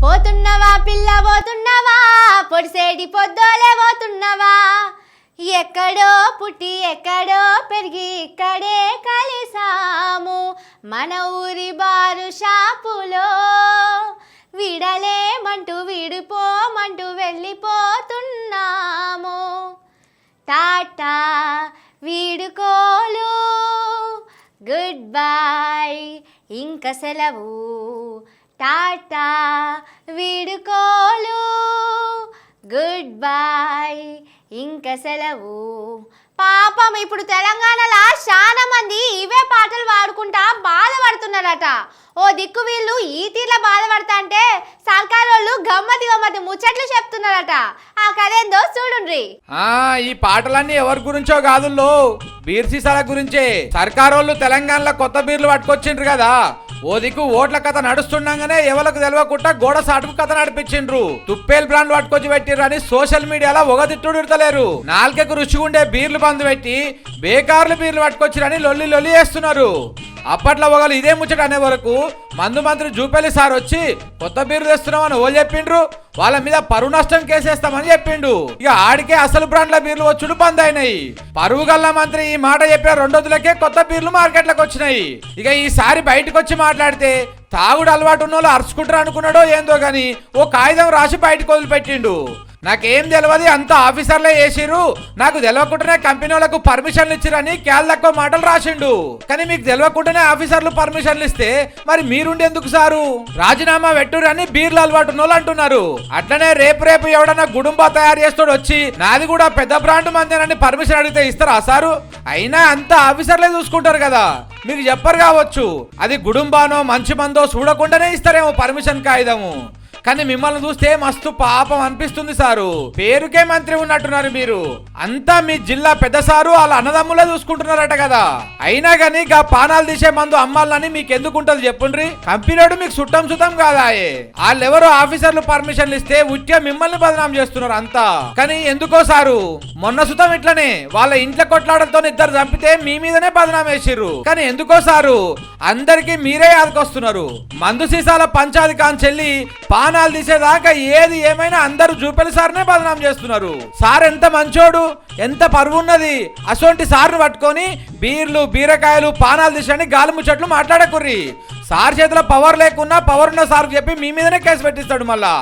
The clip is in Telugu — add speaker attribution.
Speaker 1: పోతున్నవా పిల్ల పోతున్నవా, పొడిసేడి పొద్దోలే పోతున్నవా. ఎక్కడో పుట్టి ఎక్కడో పెరిగి ఇక్కడే కలిసాము, మన ఊరి బారు షాపులో. విడలేమంటూ విడిపోమంటూ వెళ్ళిపోతున్నాము. టాటా వీడుకోలు, గుడ్ బై ఇంక సెలవు. టాటా వీడుకోలు, గుడ్ బై ఇంక సెలవు. పాపం ఇప్పుడు తెలంగాణలో చాలా మంది ఇవే పాటలు పాడుకుంటా బాధపడుతున్నారట. ఓ దిక్కు వీళ్ళు ఈ తీర్ల బాధపడతా అంటే సర్కార్ వాళ్ళు గమ్మతి గమ్మతి ముచ్చట్లు చెప్తున్నారట. ఆ కథేందో చూడుండ్రి.
Speaker 2: ఈ పాటలన్నీ ఎవరి గురించో కాదుల్లో, బీర్ సీసాల గురించే. సర్కార్ వాళ్ళు తెలంగాణలో కొత్త బీర్లు పట్టుకొచ్చిండ్రు కదా, ఓ దిక్కు ఓట్ల కథ నడుస్తుండగానే ఎవరికి తెలవకుండా గోడ సాటుకు కథ నడిపించిండ్రు. తుప్పేల్ బ్రాండ్ పట్టుకొచ్చి పెట్టిర్రు అని సోషల్ మీడియాలో ఒగదిట్టుడిడతలేరు. నాలుకకు రుచిగుండే బీర్లు బంద్ పెట్టి బేకార్లు బీర్లు పట్టుకొచ్చిరని లొల్లి లొల్లి చేస్తున్నారు. అప్పట్లో ఒకళ్ళు ఇదే ముచ్చట అనే వరకు మందు మంత్రి జూపల్లి సార్ వచ్చి కొత్త బీర్లు తెస్తున్నామని ఓళ్ళు చెప్పిండ్రు, వాళ్ళ మీద పరువు నష్టం కేసేస్తామని చెప్పిండు. ఇక ఆడికే అసలు బ్రాండ్ల బీర్లు వచ్చుడు బంద్ అయినాయి. పరువు గల్ల మంత్రి ఈ మాట చెప్పిన 2 రోజులకే కొత్త బీర్లు మార్కెట్లకు వచ్చినాయి. ఇక ఈసారి బయటకు వచ్చి మాట్లాడితే తాగుడు అలవాటు ఉన్న వాళ్ళు అరుచుకుంటారు అనుకున్నాడో ఏందో గాని ఓ కాగితం రాసి బయటకు వదిలిపెట్టిండు. నాకేం తెలియదు, అంత ఆఫీసర్లే చేసిర్రు, నాకు తెలియకుండానే కంపెనీ వాళ్ళకు పర్మిషన్లు ఇచ్చిరని తక్కువ మాటలు రాసిండు. కానీ మీకు తెలియకుండానే ఆఫీసర్లు పర్మిషన్లు ఇస్తే మరి మీరుండి ఎందుకు సారు? రాజీనామా పెట్టురని బీర్లు అలవాటు వాళ్ళు అంటున్నారు. అట్లనే రేపు ఎవడన్నా గుడుంబా తయారు చేస్తాడు వచ్చి నాది కూడా పెద్ద బ్రాండ్ మందేనని పర్మిషన్ అడిగితే ఇస్తారా సారు? అయినా అంత ఆఫీసర్లే చూసుకుంటారు కదా, మీకు చెప్పరు కావచ్చు. అది గుడుంబానో మంచి మందో చూడకుండానే ఇస్తారేమో పర్మిషన్ కాగితము. కానీ మిమ్మల్ని చూస్తే మస్తు పాపం అనిపిస్తుంది సారు. పేరుకే మంత్రి ఉన్నట్టున్నారు మీరు. అంతా మీ జిల్లా పెద్ద సారు వాళ్ళ అన్నదమ్ములే చూసుకుంటున్నారట కదా. అయినా గానీ గా పానాలు తీసే మందు అమ్మాలని మీకు ఎందుకుంటది చెప్పుండ్రి? కంపెనీడు మీకు సుట్టం కాదాయే. వాళ్ళెవరో ఆఫీసర్లు పర్మిషన్లు ఇస్తే ఉట్టిగా మిమ్మల్ని బదనాం చేస్తున్నారు అంతా. కానీ ఎందుకో సారు మొన్న సుతం ఇట్లనే వాళ్ళ ఇంట్లో కొట్లాడలతో 2 చంపితే మీ మీదనే బదనాం వేసిర్రు. కానీ ఎందుకో సారు అందరికి మీరే యాదకొస్తున్నారు. మందు సీసాల పంచాది కాని చెల్లి పానాలు తీసేదాకా ఏది ఏమైనా అందరూ జూపల్లి సార్నే బదనాం చేస్తున్నారు. సార్ ఎంత మంచోడు, ఎంత పరువు ఉన్నది. అసోంటి సార్ను పట్టుకొని బీర్లు బీరకాయలు పానాలు తీసని గాలి ముచ్చట్లు మాట్లాడకుర్రి. సార్ చేతిలో పవర్ లేకున్నా పవర్ ఉన్న సార్ చెప్పి మీ మీదనే కేసు పెట్టిస్తాడు మళ్ళా.